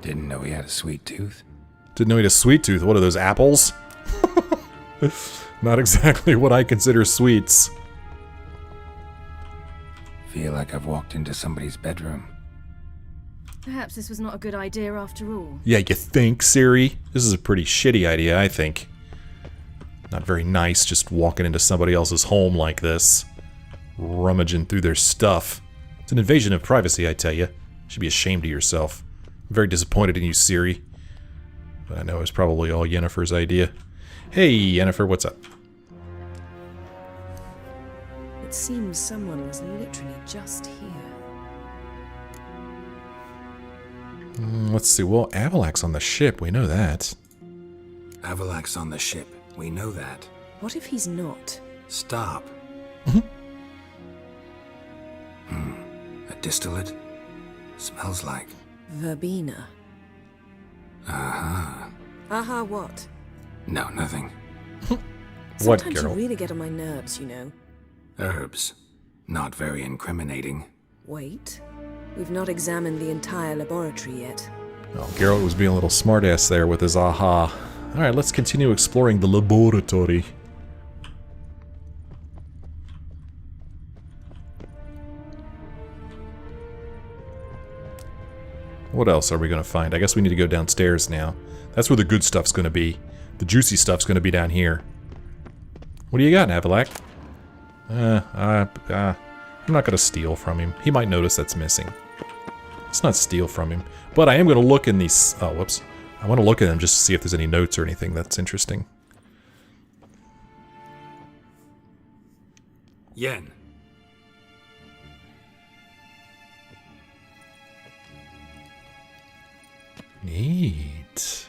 Didn't know he had a sweet tooth. Didn't know he had a sweet tooth. What are those, apples? Not exactly what I consider sweets. Feel like I've walked into somebody's bedroom. Perhaps this was not a good idea after all. Yeah, you think, Ciri? This is a pretty shitty idea, I think. Not very nice just walking into somebody else's home like this. Rummaging through their stuff. It's an invasion of privacy, I tell you. You should be ashamed of yourself. I'm very disappointed in you, Ciri. But I know it was probably all Yennefer's idea. Hey, Yennefer, what's up? It seems someone was literally just here. Let's see. Well, Avallac'h's on the ship. We know that. Avallac'h's on the ship. We know that. What if he's not? Stop. A distillate? Smells like... Verbena. Uh-huh. Aha, what? No, nothing. What, Sometimes you Geralt? really get on my nerves, you know. Herbs. Not very incriminating. Wait. We've not examined the entire laboratory yet. Oh, Geralt was being a little smartass there with his aha. Alright, let's continue exploring the laboratory. What else are we going to find? I guess we need to go downstairs now. That's where the good stuff's going to be. The juicy stuff's going to be down here. What do you got, Avallac'h? I'm not going to steal from him. He might notice that's missing. Let's not steal from him. But I am going to look in these... Oh, whoops. I want to look at them just to see if there's any notes or anything that's interesting. Yen. Neat.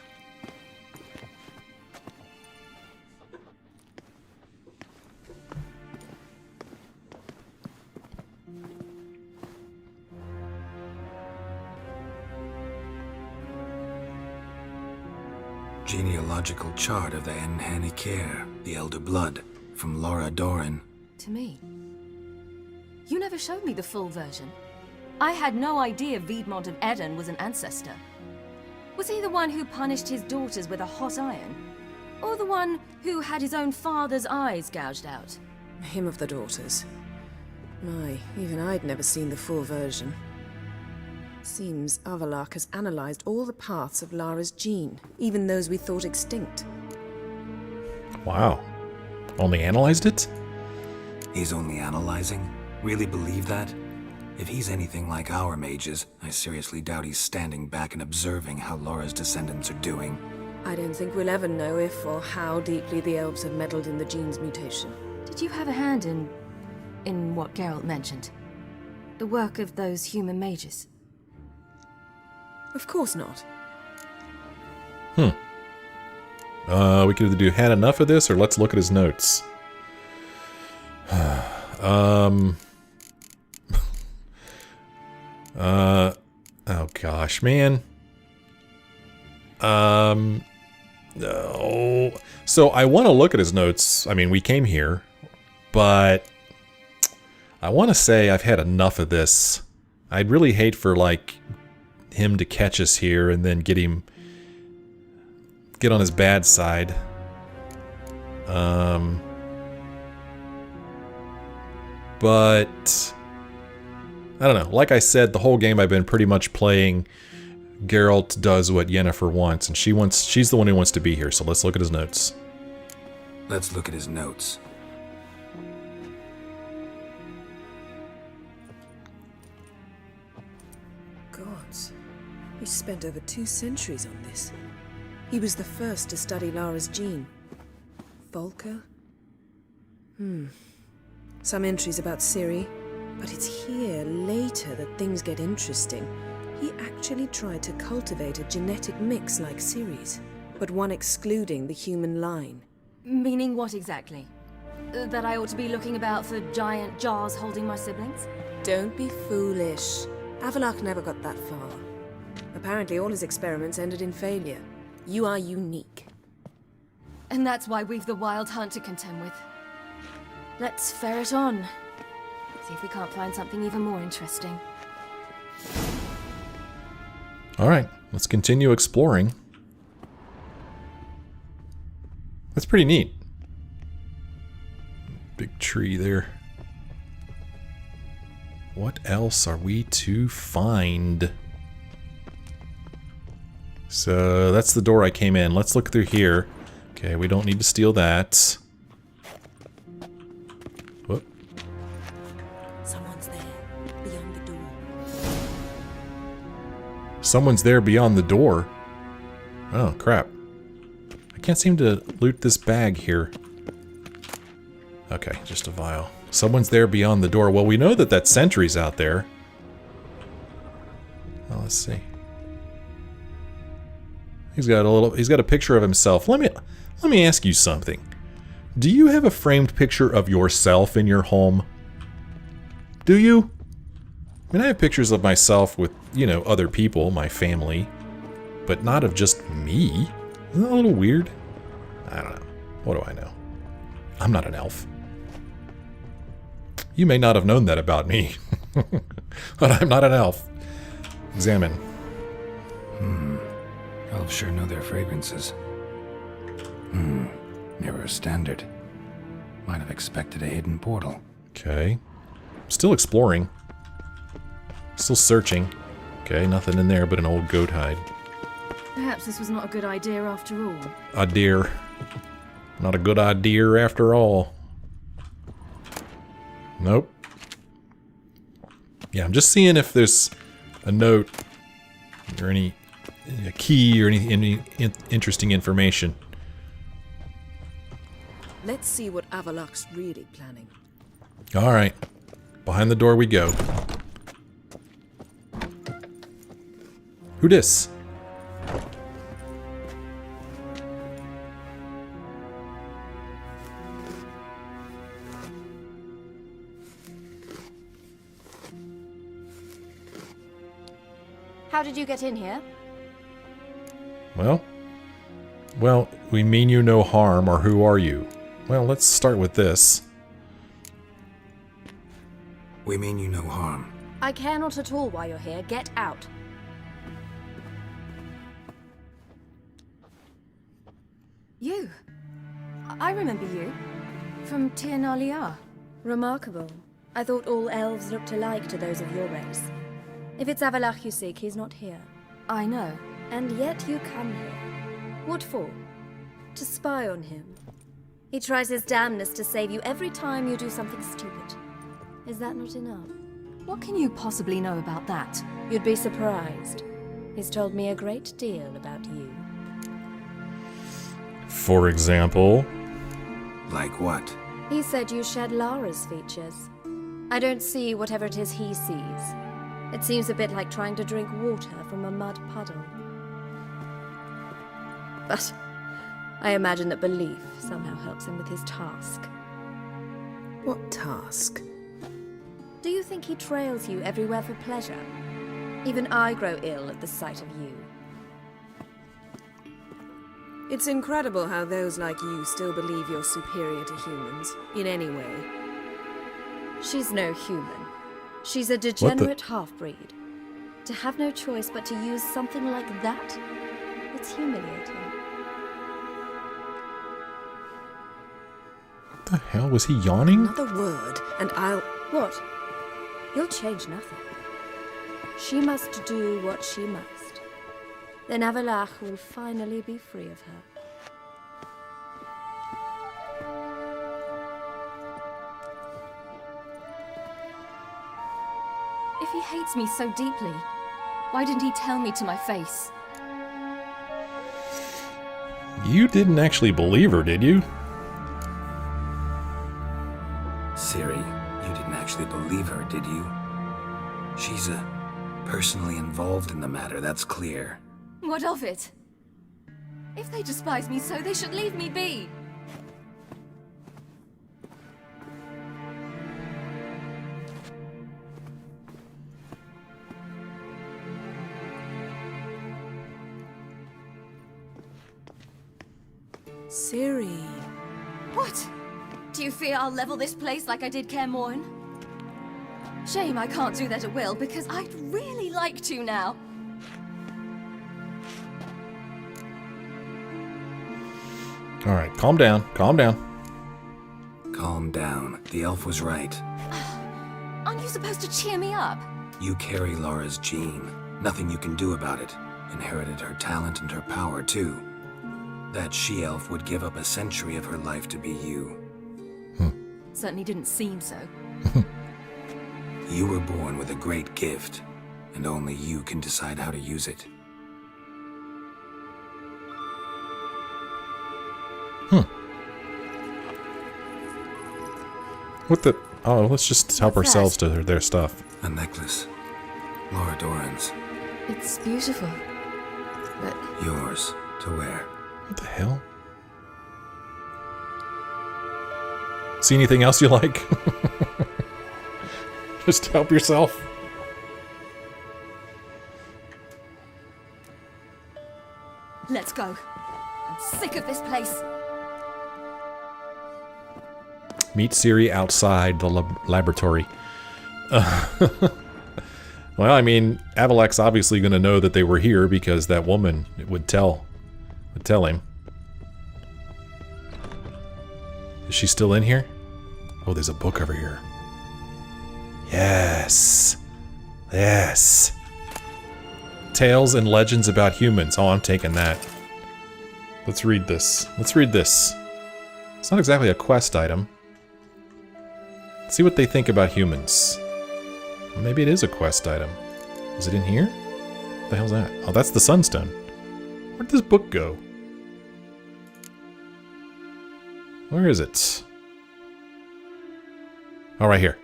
Genealogical chart of the Enhanikir, the Elder Blood, from Laura Doran. To me. You never showed me the full version. I had no idea Viedmont of Eden was an ancestor. Was he the one who punished his daughters with a hot iron? Or the one who had his own father's eyes gouged out? Him of the daughters. My, even I'd never seen the full version. Seems Avallac'h has analyzed all the paths of Lara's gene, even those we thought extinct. Wow. Only analyzed it? He's only analyzing? Really believe that? If he's anything like our mages, I seriously doubt he's standing back and observing how Laura's descendants are doing. I don't think we'll ever know if or how deeply the elves have meddled in the gene's mutation. Did you have a hand in what Geralt mentioned? The work of those human mages? Of course not. We could either do had enough of this or let's look at his notes. Oh gosh, man. No. So I want to look at his notes. I mean, we came here, but I want to say I've had enough of this. I'd really hate for, like, him to catch us here and then get on his bad side. But I don't know. Like I said, the whole game I've been pretty much playing Geralt does what Yennefer wants, and she's the one who wants to be here, so let's look at his notes. Let's look at his notes. Gods. He spent over 2 centuries on this. He was the first to study Lara's gene. Volker? Some entries about Ciri, but it's here, later, that things get interesting. He actually tried to cultivate a genetic mix like Ciri's, but one excluding the human line. Meaning what exactly? That I ought to be looking about for giant jars holding my siblings? Don't be foolish. Avallac'h never got that far. Apparently all his experiments ended in failure. You are unique. And that's why we've the Wild Hunt to contend with. Let's ferret on. See if we can't find something even more interesting. All right. let's continue exploring. That's pretty neat. Big tree there. What else are we to find? So that's the door I came in. Let's look through here. Okay, we don't need to steal that. Whoop. Someone's there, beyond the door. Someone's there beyond the door. Oh, crap. I can't seem to loot this bag here. Okay, just a vial. Someone's there beyond the door. Well, we know that that sentry's out there. Well, let's see. He's got a picture of himself. Let me ask you something. Do you have a framed picture of yourself in your home? Do you? I mean, I have pictures of myself with, you know, other people, my family, but not of just me. Isn't that a little weird? I don't know. What do I know? I'm not an elf. You may not have known that about me, but I'm not an elf. Examine. Elves sure know their fragrances. Mirror standard. Might have expected a hidden portal. Okay. Still exploring. Still searching. Okay, nothing in there but an old goat hide. Perhaps this was not a good idea after all. A deer. Not a good idea after all. Nope. Yeah, I'm just seeing if there's a note or a key or any interesting information. Let's see what Avallac'h's really planning. Alright. Behind the door we go. Who dis? How did you get in here? Well, we mean you no harm, or who are you? Well, let's start with this. We mean you no harm. I care not at all why you're here. Get out. You. I remember you. From Tir na Liar. Remarkable. I thought all elves looked alike to those of your race. If it's Avallac'h you seek, he's not here. I know. And yet you come here. What for? To spy on him. He tries his damnedest to save you every time you do something stupid. Is that not enough? What can you possibly know about that? You'd be surprised. He's told me a great deal about you. For example? Like what? He said you shared Lara's features. I don't see whatever it is he sees. It seems a bit like trying to drink water from a mud puddle. But I imagine that belief somehow helps him with his task. What task? Do you think he trails you everywhere for pleasure? Even I grow ill at the sight of you. It's incredible how those like you still believe you're superior to humans, in any way. She's no human. She's a degenerate half-breed. To have no choice but to use something like that, it's humiliating. What the hell? Was he yawning? Another word, and I'll... What? You'll change nothing. She must do what she must. Then Avallac'h will finally be free of her. If he hates me so deeply, why didn't he tell me to my face? You didn't actually believe her, did you? Ciri, you didn't actually believe her, did you? She's personally involved in the matter, that's clear. What of it? If they despise me so, they should leave me be. Ciri. What? Do you fear I'll level this place like I did Kaer Morhen? Shame I can't do that at will, because I'd really like to now. Alright, calm down. Calm down. Calm down. The elf was right. Aren't you supposed to cheer me up? You carry Laura's gene. Nothing you can do about it. Inherited her talent and her power, too. That she-elf would give up a century of her life to be you. Certainly didn't seem so. You were born with a great gift, and only you can decide how to use it. What the... Oh, let's just help What's ourselves that? to their stuff. A necklace. Laura Doran's. It's beautiful. But Yours to wear. What the hell? See anything else you like? Just help yourself. let's go. I'm sick of this place. Meet Ciri outside the laboratory. Well, I mean, Avallac'h's obviously going to know that they were here because that woman would tell him. Is she still in here? Oh, there's a book over here. Yes. Yes. Tales and legends about humans. Oh, I'm taking that. Let's read this. Let's read this. It's not exactly a quest item. Let's see what they think about humans. Maybe it is a quest item. Is it in here? What the hell's that? Oh, that's the Sunstone. Where'd this book go? Where is it? Oh, right here.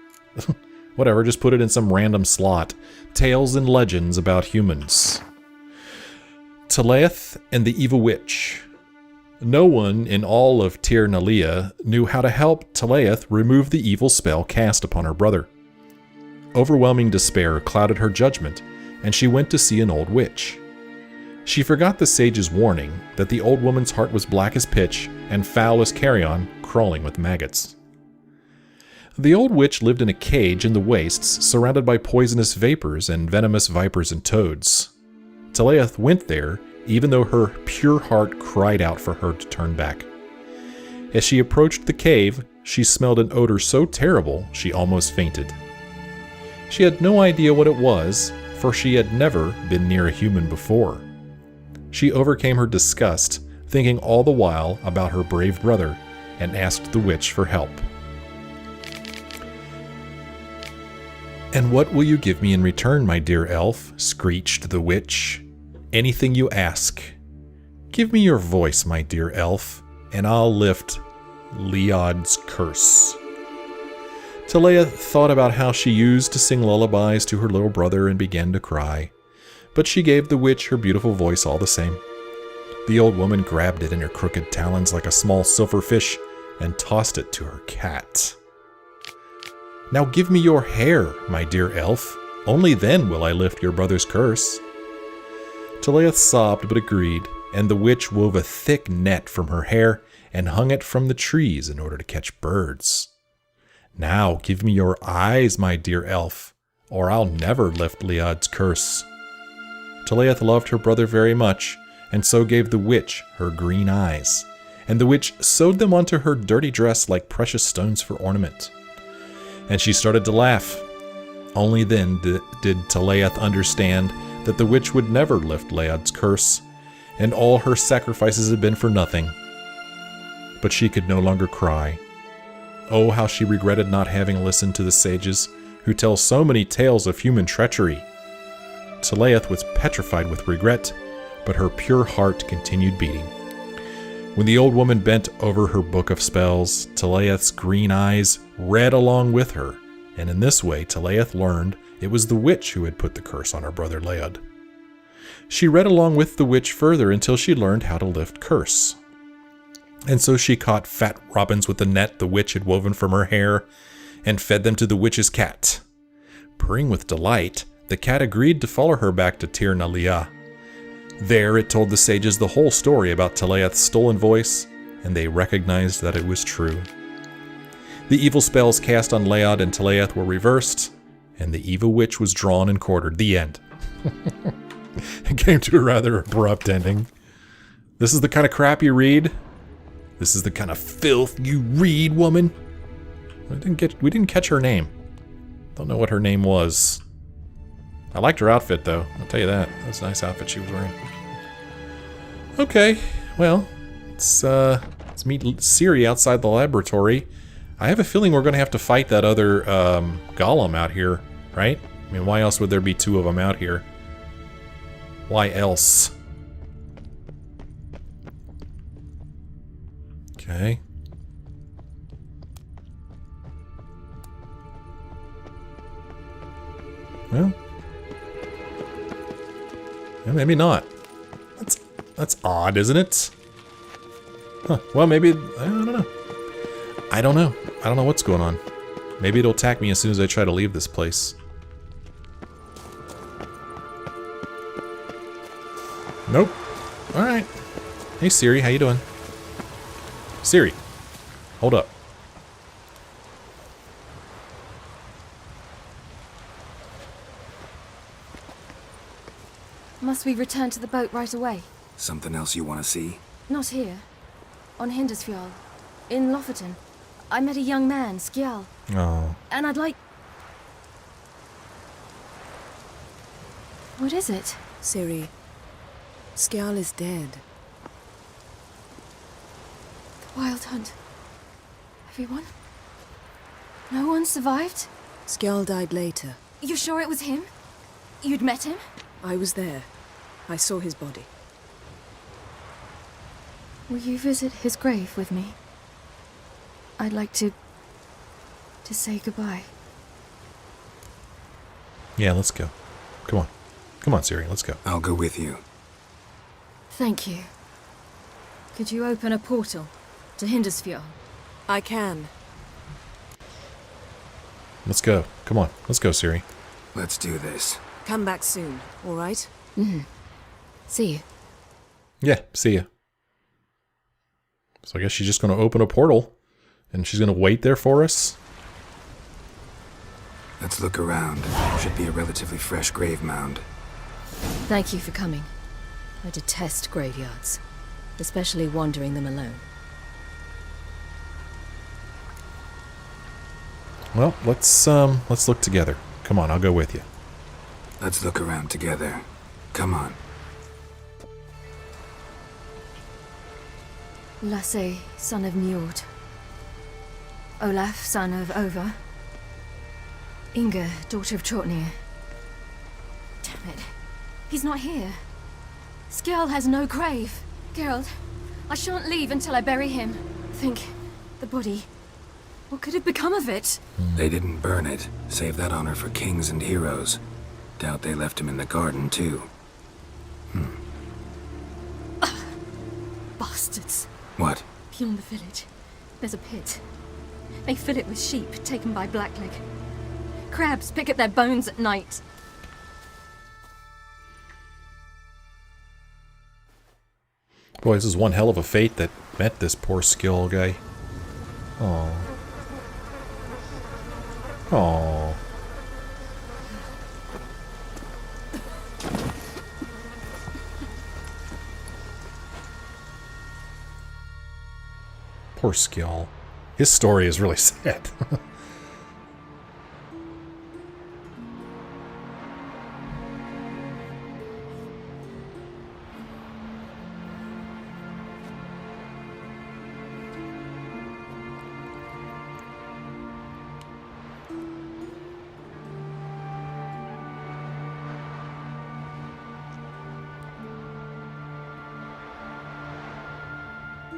Whatever, just put it in some random slot. Tales and legends about humans. Telaeth and the Evil Witch. No one in all of Tir Nalia knew how to help Telaeth remove the evil spell cast upon her brother. Overwhelming despair clouded her judgment, and she went to see an old witch. She forgot the sage's warning that the old woman's heart was black as pitch and foul as carrion, crawling with maggots. The old witch lived in a cage in the wastes, surrounded by poisonous vapors and venomous vipers and toads. Telaeth went there, even though her pure heart cried out for her to turn back. As she approached the cave, she smelled an odor so terrible she almost fainted. She had no idea what it was, for she had never been near a human before. She overcame her disgust, thinking all the while about her brave brother, and asked the witch for help. "And what will you give me in return, my dear elf?" screeched the witch. "Anything you ask. Give me your voice, my dear elf, and I'll lift Liad's curse." Telaeth thought about how she used to sing lullabies to her little brother and began to cry. But she gave the witch her beautiful voice all the same. The old woman grabbed it in her crooked talons like a small silver fish and tossed it to her cat. "Now give me your hair, my dear elf. Only then will I lift your brother's curse." Telaeth sobbed but agreed, and the witch wove a thick net from her hair and hung it from the trees in order to catch birds. "Now give me your eyes, my dear elf, or I'll never lift Liad's curse." Telaeth loved her brother very much, and so gave the witch her green eyes, and the witch sewed them onto her dirty dress like precious stones for ornament. And she started to laugh. Only then did Telaeth understand that the witch would never lift Liad's curse, and all her sacrifices had been for nothing. But she could no longer cry. Oh, how she regretted not having listened to the sages, who tell so many tales of human treachery. Telaeth was petrified with regret, but her pure heart continued beating. When the old woman bent over her book of spells, Telaeth's green eyes read along with her, and in this way Telaeth learned it was the witch who had put the curse on her brother Liad. She read along with the witch further until she learned how to lift curse. And so she caught fat robins with the net the witch had woven from her hair, and fed them to the witch's cat. Purring with delight, the cat agreed to follow her back to Tir Nalia. There it told the sages the whole story about Telaeth's stolen voice, and they recognized that it was true. The evil spells cast on Liad and Telaeth were reversed, and the evil witch was drawn and quartered. The end. It came to a rather abrupt ending. This is the kind of crap you read. This is the kind of filth you read, woman. We didn't catch her name. Don't know what her name was. I liked her outfit, though. I'll tell you that. That was a nice outfit she was wearing. Okay, well, let's meet Ciri outside the laboratory. I have a feeling we're going to have to fight that other golem out here, right? I mean, why else would there be two of them out here? Why else? Okay. Well, yeah, maybe not. That's odd, isn't it? Huh. Well, maybe I don't know. I don't know what's going on. Maybe it'll attack me as soon as I try to leave this place. Nope. All right. Hey Ciri, how you doing? Ciri, hold up. Must we return to the boat right away? Something else you want to see? Not here. On Hindarsfjall. In Lofoten. I met a young man, Skjall. Oh. And I'd like... What is it? Ciri, Skjall is dead. The Wild Hunt. Everyone? No one survived? Skjall died later. You sure it was him? You'd met him? I was there. I saw his body. Will you visit his grave with me? I'd like to say goodbye. Yeah, let's go. Come on. Come on, Ciri, let's go. I'll go with you. Thank you. Could you open a portal to Hindarsfjall? I can. Let's go. Come on. Let's go, Ciri. Let's do this. Come back soon, all right? See you. Yeah, see ya. So I guess she's just going to open a portal, and she's going to wait there for us. Let's look around. Should be a relatively fresh grave mound. Thank you for coming. I detest graveyards, especially wandering them alone. Well, let's look together. Come on, I'll go with you. Let's look around together. Come on. Lasse, son of Njord. Olaf, son of Over. Inga, daughter of Trotnir. Damn it. He's not here. Skjall has no grave. Geralt, I shan't leave until I bury him. Think, the body. What could have become of it? They didn't burn it. Save that honor for kings and heroes. Doubt they left him in the garden, too. Bastards. What? Beyond the village, there's a pit. They fill it with sheep taken by Blackleg. Crabs pick at their bones at night. Boy, this is one hell of a fate that met this poor Skjall guy. Aww. Aww. Poor Skjall. His story is really sad.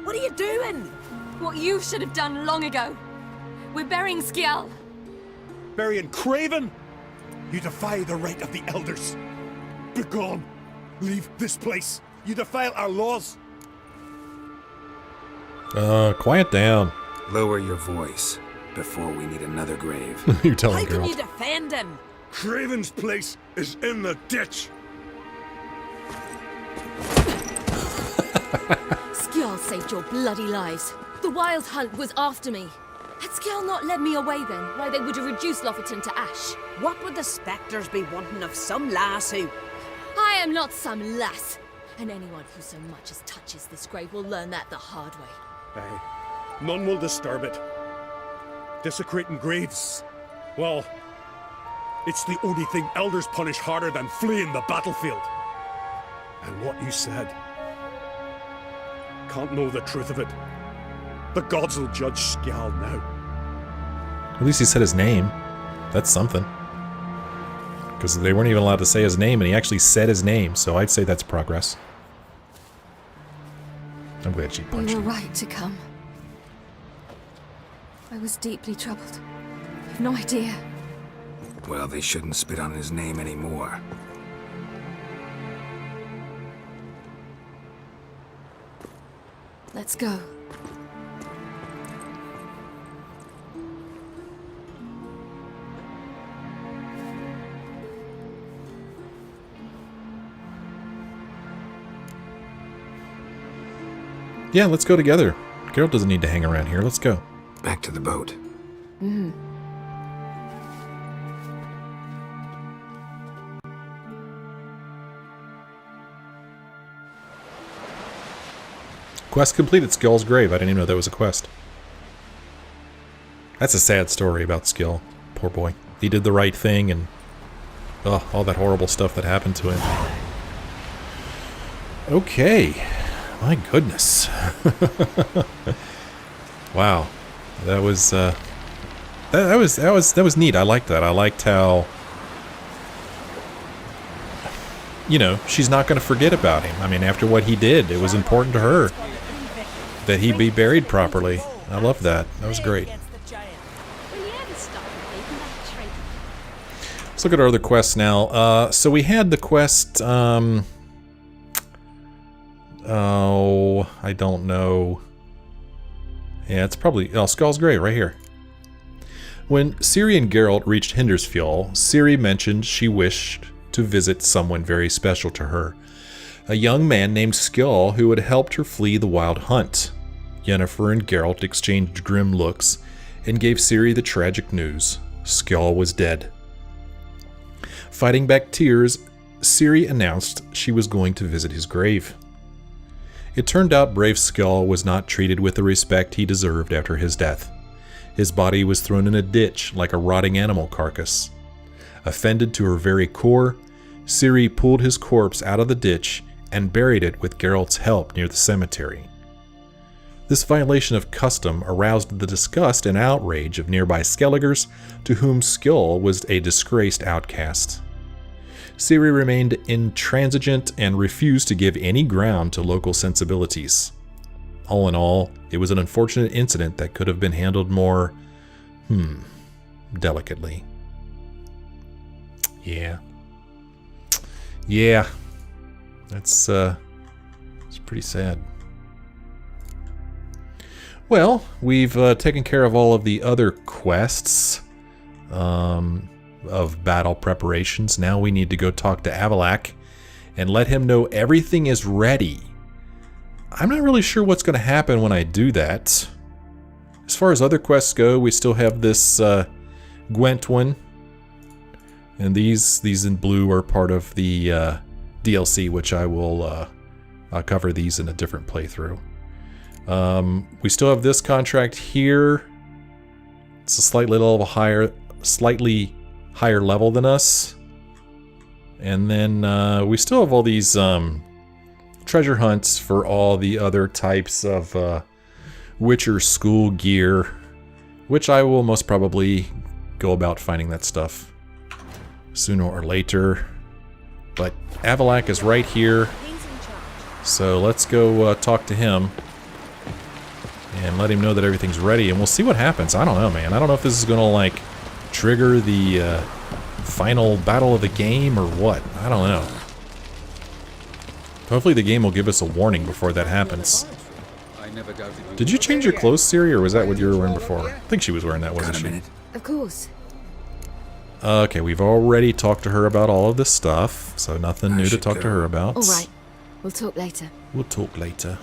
What are you doing? What you should have done long ago. We're burying Skjall. Burying Craven? You defy the right of the elders. Begone. Leave this place. You defile our laws. Quiet down. Lower your voice before we need another grave. You're telling How can Geralt. you defend him? Craven's place is in the ditch. Skjall saved your bloody lives. The Wild Hunt was after me. Had Skjall not led me away then, why they would have reduced Lofoten to ash. What would the spectres be wanting of some lass who... I am not some lass. And anyone who so much as touches this grave will learn that the hard way. None will disturb it. Desecrating graves, well, it's the only thing elders punish harder than fleeing the battlefield. And what you said, can't know the truth of it. The gods will judge Skjall now. At least he said his name. That's something. Because they weren't even allowed to say his name, and he actually said his name, so I'd say that's progress. I'm glad she punched You him. were right to come. I was deeply troubled. You've no idea. Well, they shouldn't spit on his name anymore. Let's go. Yeah, let's go together. Geralt doesn't need to hang around here. Let's go. Back to the boat. Quest completed. Skjall's grave. I didn't even know that was a quest. That's a sad story about Skjall. Poor boy. He did the right thing, and all that horrible stuff that happened to him. Okay. My goodness. Wow. That was that was neat. I liked that. I liked how, you know, she's not going to forget about him. I mean, after what he did, it was important to her that he be buried properly. I love that. That was great. Let's look at our other quests now. So we had the quest, oh, I don't know. Yeah, it's probably... Oh, Skjall's grave, right here. When Ciri and Geralt reached Hindarsfjall, Ciri mentioned she wished to visit someone very special to her. A young man named Skjall who had helped her flee the wild hunt. Yennefer and Geralt exchanged grim looks and gave Ciri the tragic news. Skjall was dead. Fighting back tears, Ciri announced she was going to visit his grave. It turned out brave Skjall was not treated with the respect he deserved after his death. His body was thrown in a ditch like a rotting animal carcass. Offended to her very core, Ciri pulled his corpse out of the ditch and buried it with Geralt's help near the cemetery. This violation of custom aroused the disgust and outrage of nearby Skelligers, to whom Skjall was a disgraced outcast. Ciri remained intransigent and refused to give any ground to local sensibilities. All in all, it was an unfortunate incident that could have been handled more, delicately. Yeah. Yeah. It's pretty sad. Well, we've taken care of all of the other quests of battle preparations. Now we need to go talk to Avallac'h and let him know everything is ready. I'm not really sure what's going to happen when I do that. As far as other quests go, we still have this Gwent one. And these in blue are part of the DLC, which I will I'll cover these in a different playthrough. We still have this contract here. It's a slightly higher level than us. And then we still have all these treasure hunts for all the other types of Witcher school gear, which I will most probably go about finding that stuff sooner or later. But Avallac'h is right here, so let's go talk to him and let him know that everything's ready, and we'll see what happens. I don't know, man. I don't know if this is gonna like trigger the final battle of the game or what. I don't know. Hopefully the game will give us a warning before that happens. Did you change your clothes, Ciri, or was that what you were wearing before? I think she was wearing that, wasn't she? Of course. Okay, we've already talked to her about all of this stuff, so nothing new to talk to her about. All right. We'll talk later. We'll talk later.